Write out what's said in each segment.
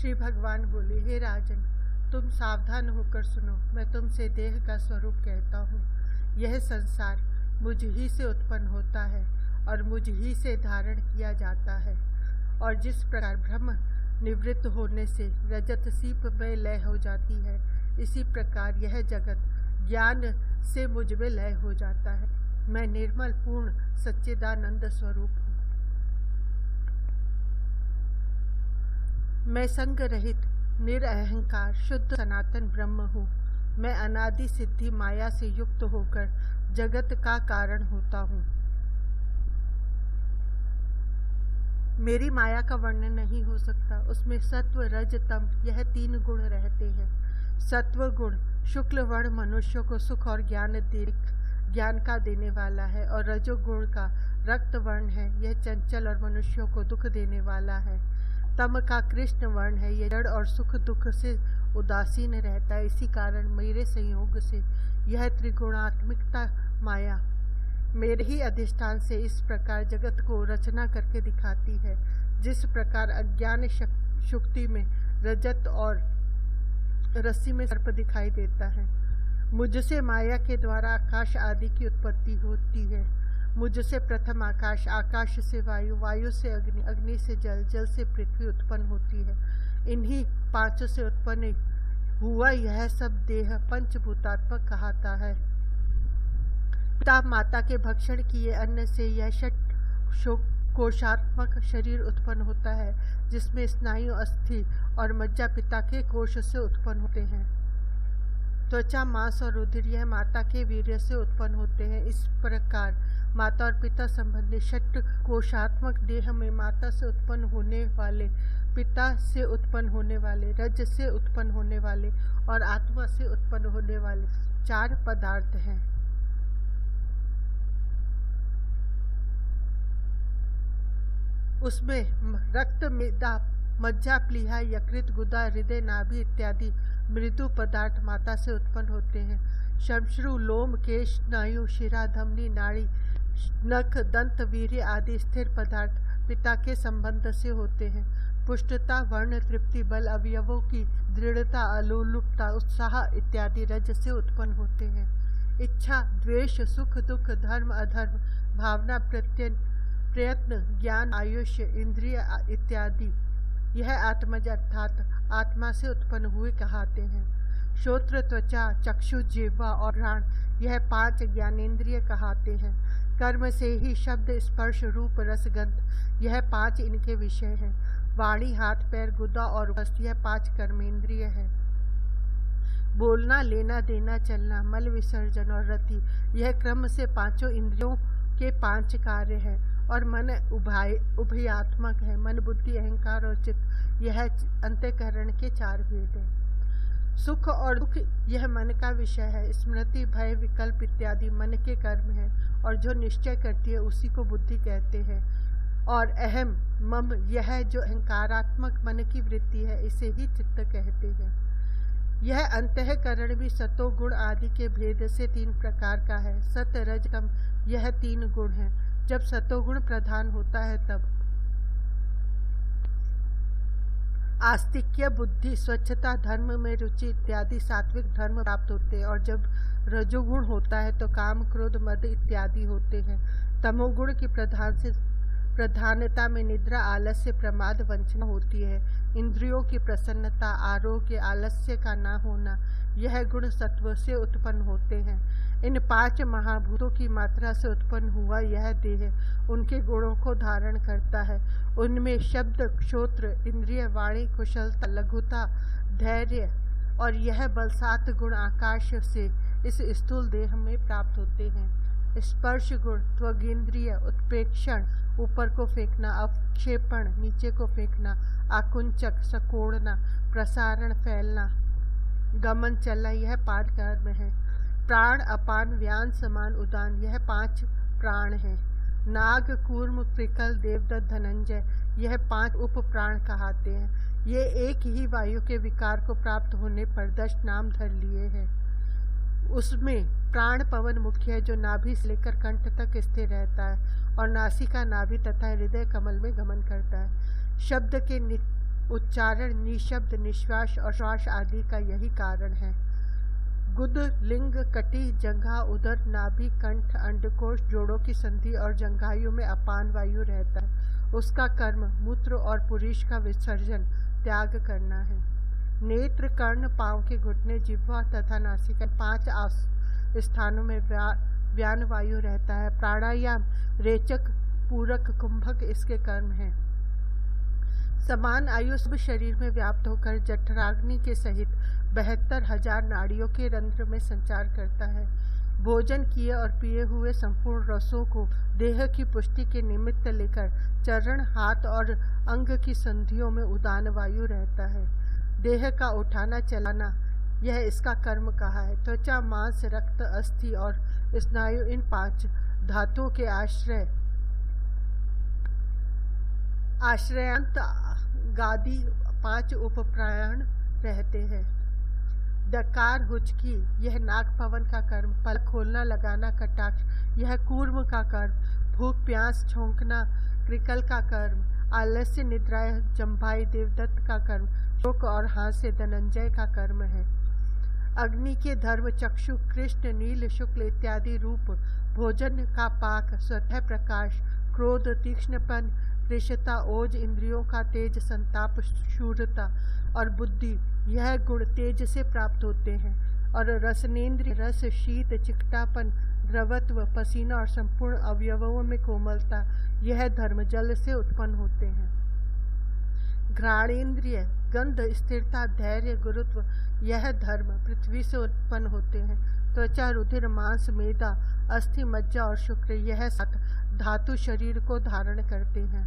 श्री भगवान बोले, हे राजन, तुम सावधान होकर सुनो। मैं तुमसे देह का स्वरूप कहता हूँ। यह संसार मुझ ही से उत्पन्न होता है और मुझ ही से धारण किया जाता है। और जिस प्रकार ब्रह्म निवृत्त होने से रजत सीप में लय हो जाती है, इसी प्रकार यह जगत ज्ञान से मुझ में लय हो जाता है। मैं निर्मल पूर्ण सच्चिदानंद स्वरूप हूँ। मैं संग रहित निरअहंकार शुद्ध सनातन ब्रह्म हूँ। मैं अनादि सिद्धि माया से युक्त होकर जगत का कारण होता हूँ। मेरी माया का वर्णन नहीं हो सकता। उसमें सत्व रज तम यह 3 गुण रहते हैं। सत्व गुण शुक्ल वर्ण मनुष्यों को सुख और ज्ञान का देने वाला है, और रजोगुण का रक्त वर्ण है, यह चंचल और मनुष्यों को दुख देने वाला है। तम का कृष्ण वर्ण है, यह जड़ और सुख दुख से उदासीन रहता है। इसी कारण मेरे संयोग से यह त्रिगुणात्मिकता माया मेरे ही अधिष्ठान से इस प्रकार जगत को रचना करके दिखाती है। जिस प्रकार अज्ञान शुक्ति में रजत और रस्सी में सर्प दिखाई देता है, मुझसे माया के द्वारा आकाश आदि की उत्पत्ति होती है। मुझसे प्रथम आकाश, आकाश से वायु, वायु से अग्नि, अग्नि से जल, जल से पृथ्वी उत्पन्न होती है। इन्हीं 5 से उत्पन्न हुआ यह सब देह पंचभूतात्मक कहलाता है। पिता माता के भक्षण किए अन्न से यह षट कोशात्मक शरीर उत्पन्न होता है, जिसमें स्नायु, अस्थि और मज्जा पिता के कोश से उत्पन्न होते हैं। त्वचा, मांस और रुधिर यह माता के वीर्य से उत्पन्न होते हैं। इस प्रकार माता और पिता संबंधी षट कोशात्मक देह में माता से उत्पन्न होने वाले, पिता से उत्पन्न होने वाले, रज से उत्पन्न होने वाले और आत्मा से उत्पन्न होने वाले 4 पदार्थ हैं। उसमें रक्त, मेदा, मज्जा, प्लीहा, यकृत, गुदा, हृदय, नाभि इत्यादि मृदु पदार्थ माता से उत्पन्न होते हैं। श्मश्रु, लोम, केश, स्नायु, शिरा, धमनी, नाड़ी, नख, दंत, वीर्य आदि स्थिर पदार्थ पिता के संबंध से होते हैं। पुष्टता, वर्ण, तृप्ति, बल, अवयवों की दृढ़ता, अलुलुपता, उत्साह इत्यादि रज से उत्पन्न होते हैं। इच्छा, द्वेष, सुख दुख, धर्म अधर्म, भावना, प्रयत्न, ज्ञान, आयुष्य, इंद्रिय इत्यादि यह आत्मज अर्थात आत्मा से उत्पन्न हुए कहलाते हैं। श्रोत्र, त्वचा, चक्षु, जिह्वा और घ्राण यह 5 ज्ञानेंद्रिय कहलाते हैं। कर्म से ही शब्द, स्पर्श, रूप, रस, गंध यह 5 इनके विषय हैं। वाणी, हाथ, पैर, गुदा और वस्त यह 5 कर्मेंद्रिय है। बोलना, लेना देना, चलना, मल विसर्जन और रति यह क्रम से 5 इंद्रियों के 5 कार्य हैं। और मन उभयात्मक है। मन, बुद्धि, अहंकार और चित्त यह अंतःकरण के 4 भेद हैं। सुख और दुख यह मन का विषय है। स्मृति, भय, विकल्प इत्यादि मन के कर्म हैं, और जो निश्चय करती है उसी को बुद्धि कहते हैं। और अहम, मम यह जो अहंकारात्मक मन की वृत्ति है, इसे ही चित्त कहते हैं। यह अंतःकरण भी सतोगुण आदि के भेद से 3 प्रकार का है। सत, रज, तम यह 3 गुण हैं। जब सतोगुण प्रधान होता है तब आस्तिक्य, बुद्धि, स्वच्छता, धर्म में रुचि इत्यादि सात्विक धर्म प्राप्त होते हैं। और जब रजोगुण होता है तो काम, क्रोध, मद इत्यादि होते हैं। तमोगुण की प्रधानता में निद्रा, आलस्य, प्रमाद, वंचना होती है। इंद्रियों की प्रसन्नता, आरोग्य, आलस्य का न होना यह गुण सत्व से उत्पन्न होते हैं। इन 5 महाभूतों की मात्रा से उत्पन्न हुआ यह देह उनके गुणों को धारण करता है। उनमें शब्द, श्रोत्र, इंद्रिय, वाणी, कुशलता, लघुता, धैर्य और यह बल 7 गुण आकाश से इस स्थूल देह में प्राप्त होते हैं। स्पर्श गुण, त्वगिंद्रिय, उत्प्रेक्षण ऊपर को फेंकना, अवक्षेपण नीचे को फेंकना, आकुंचक सकोड़ना, प्रसारण फैलना, गमन चलना यह 5 कर्म है। प्राण, अपान, व्यान, समान, उदान यह 5 प्राण हैं। नाग, कूर्म, कृकल, देवदत्त, धनंजय यह 5 उप प्राण कहलाते हैं। ये एक ही वायु के विकार को प्राप्त होने पर 10 नाम धर लिए हैं। उसमें प्राण पवन मुख्य है, जो नाभि से लेकर कंठ तक स्थिर रहता है और नासिका, नाभि तथा हृदय कमल में गमन करता है। शब्द के उच्चारण, निशब्द, निश्वास और श्वास आदि का यही कारण है। गुद, लिंग, कटी, जंघा, उदर, नाभि, कंठ, अंडकोश, जोड़ों की संधि और जंघायु में अपान वायु रहता है। उसका कर्म मूत्र और पुरुष का विसर्जन त्याग करना है। नेत्र, कर्ण, पांव के घुटने, जिह्वा तथा नासिका 5 स्थानों में व्यान वायु रहता है। प्राणायाम, रेचक, पूरक, कुंभक इसके कर्म हैं। समान आयु सब शरीर में व्याप्त होकर जठराग्नि के सहित 72,000 नाड़ियों के रंध्र में संचार करता है। भोजन किए और पिए हुए संपूर्ण रसों को देह की पुष्टि के निमित्त लेकर चरण, हाथ और अंग की संधियों में उदान वायु रहता है। देह का उठाना चलाना यह इसका कर्म कहा है। त्वचा, मांस, रक्त, अस्थि और स्नायु इन 5 धातुओं के आश्रयांत गादी 5 उपप्राण रहते हैं। डकार, हुचकी यह नाक पवन का कर्म। पलक खोलना, लगाना, कटाक्ष यह कूर्म का कर्म। भूख, प्यास, छोंकना कृकल का कर्म। आलस्य, निद्रा, जम्भाई देवदत्त का कर्म। शोक और हास्य धनंजय का कर्म है। अग्नि के धर्म चक्षु, कृष्ण, नील, शुक्ल इत्यादि रूप। भोजन का पाक, स्वतः प्रकाश, क्रोध, तीक्ष्णपन, कृशता, ओज, इंद्रियों का तेज, संताप, शूरता और बुद्धि यह गुण तेज से प्राप्त होते हैं। और रसनेन्द्रिय, रस, शीत, चिकटापन, द्रवत्व, पसीना और संपूर्ण अवयवों में कोमलता यह धर्म जल से उत्पन्न होते हैं। घ्राणेन्द्रिय, गंध, स्थिरता, धैर्य, गुरुत्व यह धर्म पृथ्वी से उत्पन्न होते हैं। त्वचा, रुधिर, मांस, मेदा, अस्थि, मज्जा और शुक्र यह 7 धातु शरीर को धारण करते हैं।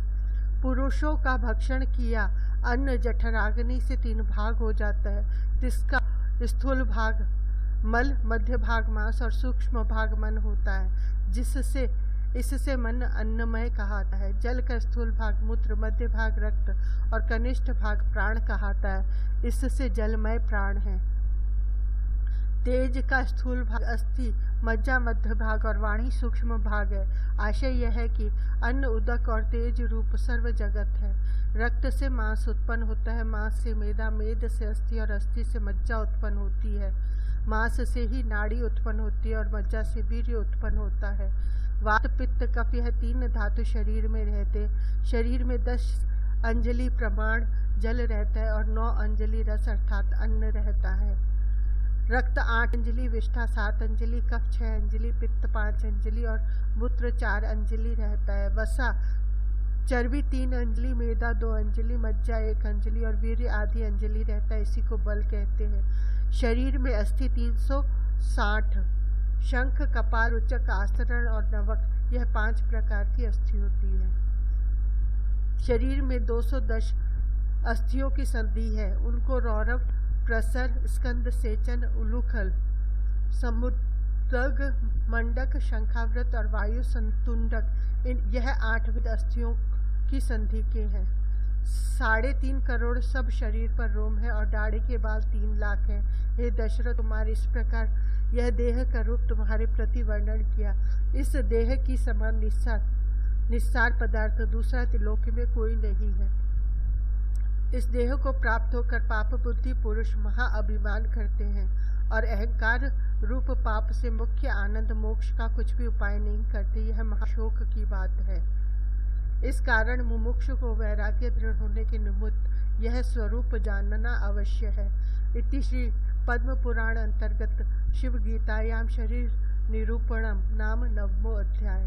पुरुषों का भक्षण किया अन्न जठराग्नि से 3 भाग हो जाता है, जिसका स्थूल भाग मल, मध्य भाग मांस और सूक्ष्म भाग मन होता है, इससे मन अन्नमय कहाता है। जल का स्थूल भाग मूत्र, मध्य भाग रक्त और कनिष्ठ भाग प्राण कहाता है, इससे जलमय प्राण है। तेज का स्थूल भाग अस्थि, मज्जा मध्य भाग और वाणी सूक्ष्म भाग है। आशय यह है कि अन्न, उदक और तेज रूप सर्व जगत है। रक्त से मांस उत्पन्न होता है, मांस से मेदा, मेद से अस्थि और अस्थि से मज्जा उत्पन्न होती है। मांस से ही नाड़ी उत्पन्न होती है और मज्जा से वीर्य उत्पन्न होता है। वात, पित्त, कफ यह 3 धातु शरीर में रहते। शरीर में 10 अंजलि प्रमाण जल रहता है और 9 अंजलि रस अर्थात अन्न रहता है। रक्त 8 अंजलि, विष्ठा 7 अंजलि, कफ 6 अंजलि, पित्त 5 अंजलि और मूत्र 4 अंजलि रहता है। वसा, चर्बी 3 अंजलि, मेदा 2 अंजलि, मज्जा 1 अंजलि और वीर्य आदि अंजलि रहता है, इसी को बल कहते हैं। शरीर में अस्थि 360, शंख, कपाल, रुचक, आस्तरण और नवक यह 5 प्रकार की अस्थि होती है। शरीर में 210 अस्थियों की संधि है, उनको रौरव, प्रसर, स्कंद, सेचन, उलूखल, समुद्रग, मंडक, शंखावृत और वायु संतुंडक यह 8 विध अस्थियों की संधि के हैं। 3.5 करोड़ सब शरीर पर रोम है और दाढ़ी के बाल 3 लाख हैं। हे दशरथ कुमार, इस प्रकार यह देह का रूप तुम्हारे प्रति वर्णन किया। इस देह की समान निस्सार पदार्थ दूसरा त्रिलोक में कोई नहीं है। इस देह को प्राप्त होकर पाप बुद्धि पुरुष महाअभिमान करते हैं और अहंकार रूप पाप से मुख्य आनंद मोक्ष का कुछ भी उपाय नहीं करते। यह महाशोक की बात है। इस कारण मुमुक्षु को वैराग्य दृढ़ होने के निमित्त यह स्वरूप जानना अवश्य है। इति श्री पद्म पुराण अंतर्गत शिव गीतायाम शरीर निरूपणम नाम 9वां अध्याय।